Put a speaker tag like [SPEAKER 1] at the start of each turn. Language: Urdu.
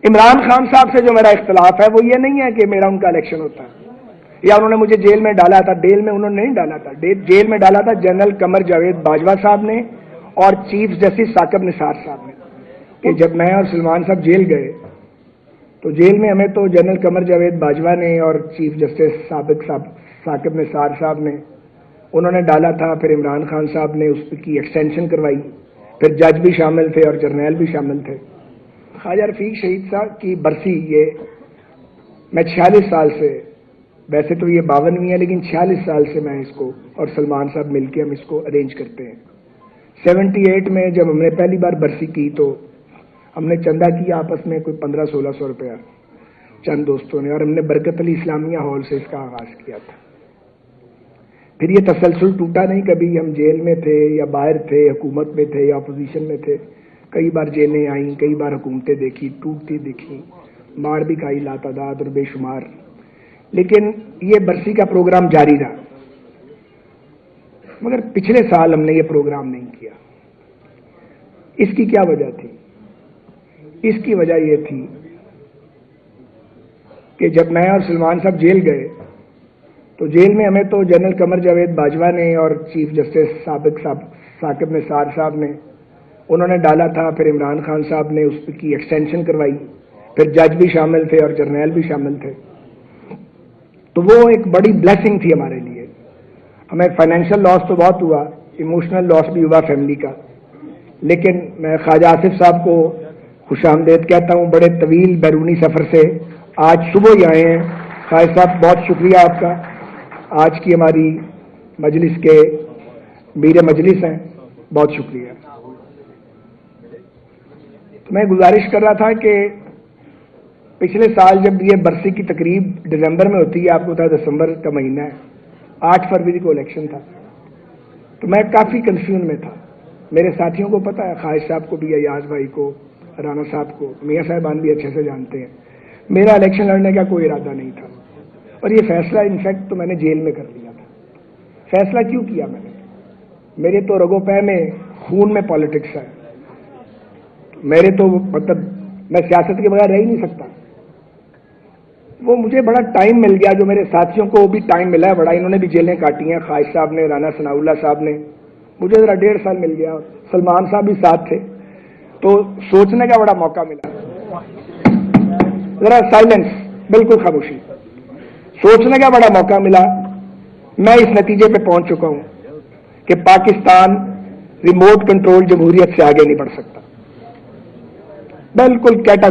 [SPEAKER 1] عمران خان صاحب سے جو میرا اختلاف ہے وہ یہ نہیں ہے کہ میرا ان کا الیکشن ہوتا ہے یا انہوں نے مجھے جیل میں ڈالا تھا. جیل میں انہوں نے نہیں ڈالا تھا, جیل میں ڈالا تھا جنرل قمر جاوید باجوہ صاحب نے اور چیف جسٹس ثاقب نثار صاحب نے. کہ جب میں اور سلمان صاحب جیل گئے تو جیل میں ہمیں تو جنرل قمر جاوید باجوہ نے اور چیف جسٹس ثاقب نثار صاحب نے انہوں نے ڈالا تھا. پھر عمران خان صاحب نے اس کی ایکسٹینشن کروائی, پھر جج بھی شامل تھے اور جرنیل بھی شامل تھے. خواجہ رفیق شہید صاحب کی برسی یہ میں 46 سال سے, ویسے تو یہ 52ویں ہے لیکن 46 سال سے میں اس کو اور سلمان صاحب مل کے ہم اس کو ارینج کرتے ہیں. 78 میں جب ہم نے پہلی بار برسی کی تو ہم نے چندہ کیا آپس میں کوئی 1500-1600 روپیہ چند دوستوں نے, اور ہم نے برکت علی اسلامیہ ہال سے اس کا آغاز کیا تھا. پھر یہ تسلسل ٹوٹا نہیں, کبھی ہم جیل میں تھے یا باہر تھے, حکومت میں تھے یا اپوزیشن میں تھے. کئی بار جیلیں آئیں, کئی بار حکومتیں دیکھی, ٹوٹتی دیکھی, مار بھی کھائی لاتعداد اور بے شمار, لیکن یہ برسی کا پروگرام جاری رہا. مگر پچھلے سال ہم نے یہ پروگرام نہیں کیا. اس کی کیا وجہ تھی؟ اس کی وجہ یہ تھی کہ جب میں اور سلمان صاحب جیل گئے تو جیل میں ہمیں تو جنرل قمر جاوید باجوہ نے اور چیف جسٹس ثاقب نثار صاحب نے انہوں نے ڈالا تھا. پھر عمران خان صاحب نے اس کی ایکسٹینشن کروائی, پھر جج بھی شامل تھے اور جرنیل بھی شامل تھے. تو وہ ایک بڑی بلیسنگ تھی ہمارے لیے. ہمیں فائنینشیل لاس تو بہت ہوا, ایموشنل لاس بھی ہوا فیملی کا, لیکن میں خواجہ آصف صاحب کو خوش آمدید کہتا ہوں. بڑے طویل بیرونی سفر سے آج صبح ہی آئے ہیں. خواجہ صاحب بہت شکریہ آپ کا, آج کی ہماری مجلس کے میر مجلس ہیں, بہت شکریہ. تو میں گزارش کر رہا تھا کہ پچھلے سال جب یہ برسی کی تقریب دسمبر میں ہوتی ہے, آپ کو پتا ہے دسمبر کا مہینہ ہے, 8 فروری کو الیکشن تھا, تو میں کافی کنفیوژن میں تھا. میرے ساتھیوں کو پتا ہے, خواجہ صاحب کو بھی, ایاز بھائی کو, رانا صاحب کو, میاں صاحبان بھی اچھے سے جانتے ہیں, میرا الیکشن لڑنے کا کوئی ارادہ نہیں تھا. اور یہ فیصلہ انفیکٹ تو میں نے جیل میں کر لیا تھا. فیصلہ کیوں کیا میں نے؟ میرے تو رگو پہ میں خون میں پالیٹکس ہے. میرے تو مطلب میں سیاست کے بغیر رہ ہی نہیں سکتا. وہ مجھے بڑا ٹائم مل گیا, جو میرے ساتھیوں کو بھی ٹائم ملا ہے بڑا, انہوں نے بھی جیلیں کاٹی ہیں, خواجہ صاحب نے, رانا ثناء اللہ صاحب نے, مجھے ذرا 1.5 سال مل گیا. سلمان صاحب بھی ساتھ تھے, تو سوچنے کا بڑا موقع ملا. ذرا سائلنس, بالکل خاموشی, سوچنے کا بڑا موقع ملا. میں اس نتیجے پہ پہنچ چکا ہوں کہ پاکستان ریموٹ کنٹرول جمہوریت سے آگے نہیں بڑھ سکتا. بالکل